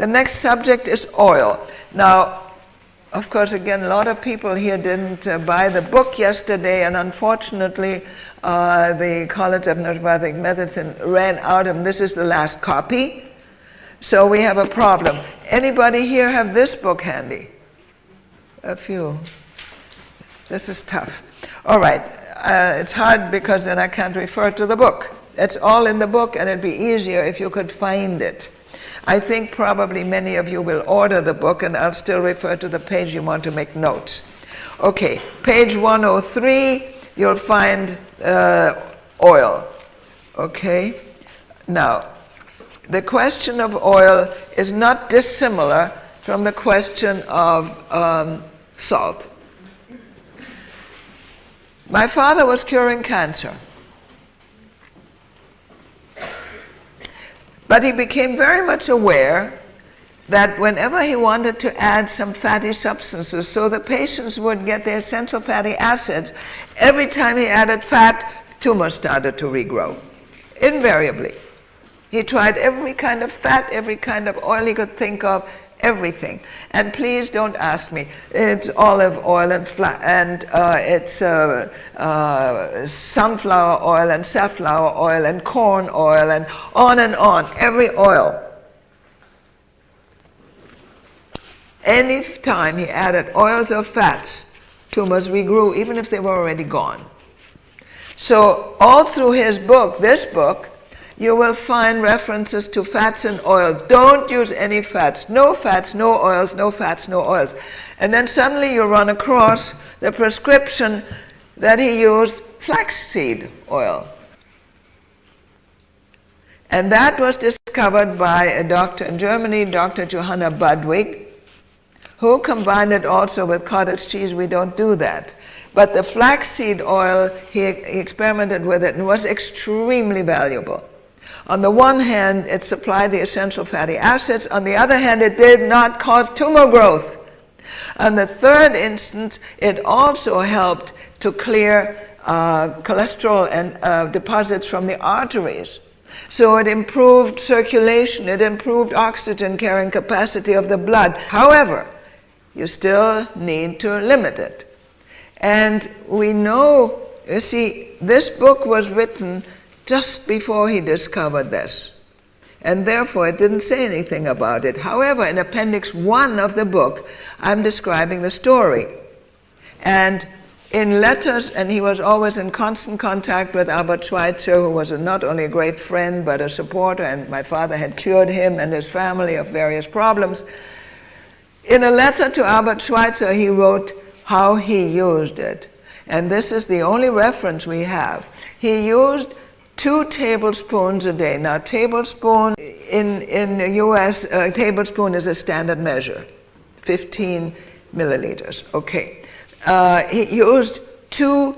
The next subject is oil. Now, of course, again, a lot of people here didn't buy the book yesterday, and unfortunately, the College of Naturopathic Medicine ran out, and this is the last copy. So we have a problem. Anybody here have this book handy? A few. This is tough. All right. It's hard because then I can't refer to the book. It's all in the book, and it'd be easier if you could find it. I think probably many of you will order the book, and I'll still refer to the page you want to make notes. Okay, page 103, you'll find oil. Okay? Now, the question of oil is not dissimilar from the question of salt. My father was curing cancer. But he became very much aware that whenever he wanted to add some fatty substances so the patients would get their essential fatty acids, every time he added fat, tumors started to regrow, invariably. He tried every kind of fat, every kind of oil he could think of, everything. And please don't ask me. It's olive oil and it's sunflower oil and safflower oil and corn oil and on, every oil. Any time he added oils or fats, tumors regrew, even if they were already gone. So all through his book, this book, you will find references to fats and oils. Don't use any fats. No fats, no oils, no fats, no oils. And then suddenly you run across the prescription that he used flaxseed oil. And that was discovered by a doctor in Germany, Dr. Johanna Budwig, who combined it also with cottage cheese. We don't do that. But the flaxseed oil, he experimented with it and was extremely valuable. On the one hand, it supplied the essential fatty acids. On the other hand, it did not cause tumor growth. On the third instance, it also helped to clear cholesterol and deposits from the arteries. So it improved circulation, it improved oxygen carrying capacity of the blood. However, you still need to limit it. And we know, you see, this book was written just before he discovered this. And therefore, it didn't say anything about it. However, in Appendix 1 of the book, I'm describing the story. And in letters, and he was always in constant contact with Albert Schweitzer, who was not only a great friend, but a supporter, and my father had cured him and his family of various problems. In a letter to Albert Schweitzer, he wrote how he used it. And this is the only reference we have. He used 2 tablespoons a day. Now, tablespoon in the US, tablespoon is a standard measure, 15 milliliters. Okay. He used 2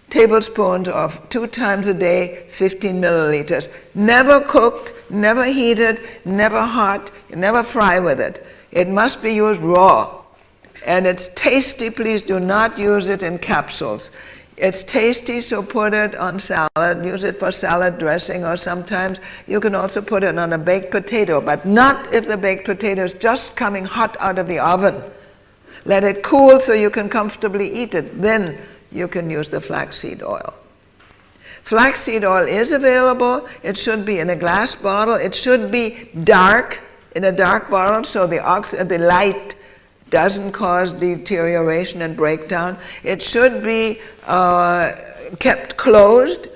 tablespoons of 2 times a day, 15 milliliters. Never cooked, never heated, never hot, never fry with it. It must be used raw. And it's tasty. Please do not use it in capsules. It's tasty, so put it on salad, use it for salad dressing, or sometimes you can also put it on a baked potato, but not if the baked potato is just coming hot out of the oven. Let it cool so you can comfortably eat it. Then you can use the flaxseed oil. Flaxseed oil is available. It should be in a glass bottle. It should be dark, in a dark bottle, so the light doesn't cause deterioration and breakdown. It should be kept closed,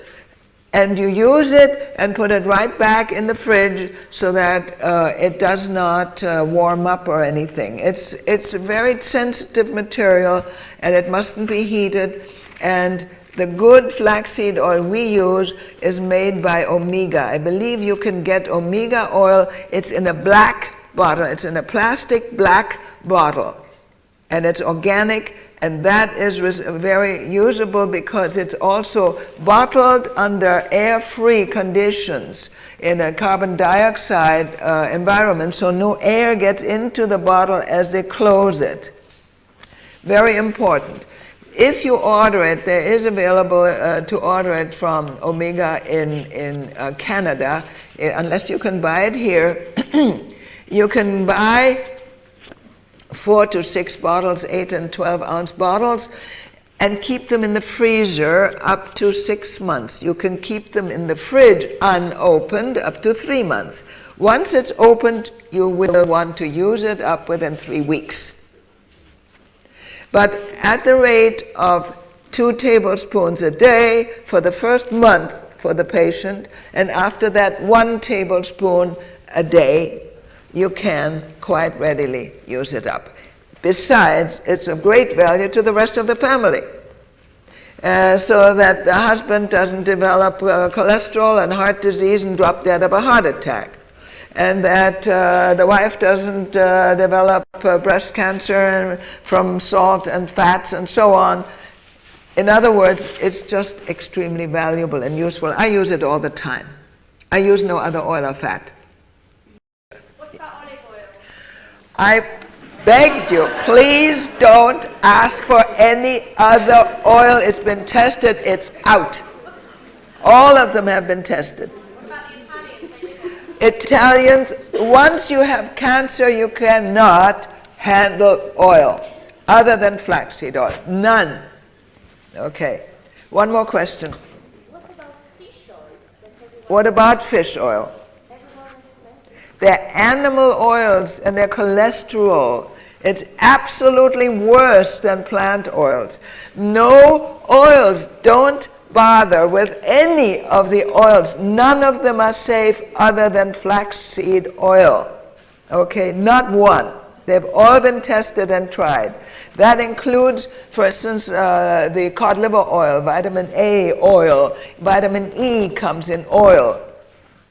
and you use it and put it right back in the fridge so that it does not warm up or anything. It's a very sensitive material, and it mustn't be heated. And the good flaxseed oil we use is made by Omega. I believe you can get Omega oil. It's in a black bottle. It's in a plastic black bottle, and it's organic, and that is very usable because it's also bottled under air-free conditions in a carbon dioxide environment, so no air gets into the bottle as they close it. Very important. If you order it, there is available to order it from Omega in Canada, unless you can buy it here. You can buy 4 to 6 bottles, 8 and 12 ounce bottles, and keep them in the freezer up to 6 months. You can keep them in the fridge unopened up to 3 months. Once it's opened, you will want to use it up within 3 weeks. But at the rate of 2 tablespoons a day for the first month for the patient, and after that 1 tablespoon a day, you can quite readily use it up. Besides, it's of great value to the rest of the family, so that the husband doesn't develop cholesterol and heart disease and drop dead of a heart attack, and that the wife doesn't develop breast cancer from salt and fats and so on. In other words, it's just extremely valuable and useful. I use it all the time. I use no other oil or fat. What about olive oil? I begged you, please don't ask for any other oil. It's been tested, it's out. All of them have been tested. What about the Italians, once you have cancer, you cannot handle oil other than flaxseed oil. None. Okay. One more question. What about fish oil? What about fish oil? They're animal oils and they're cholesterol. It's absolutely worse than plant oils. No oils, don't bother with any of the oils. None of them are safe other than flaxseed oil. Okay, not one. They've all been tested and tried. That includes, for instance, the cod liver oil, vitamin A oil, vitamin E comes in oil.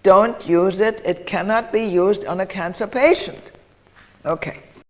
Don't use it. It cannot be used on a cancer patient. Okay.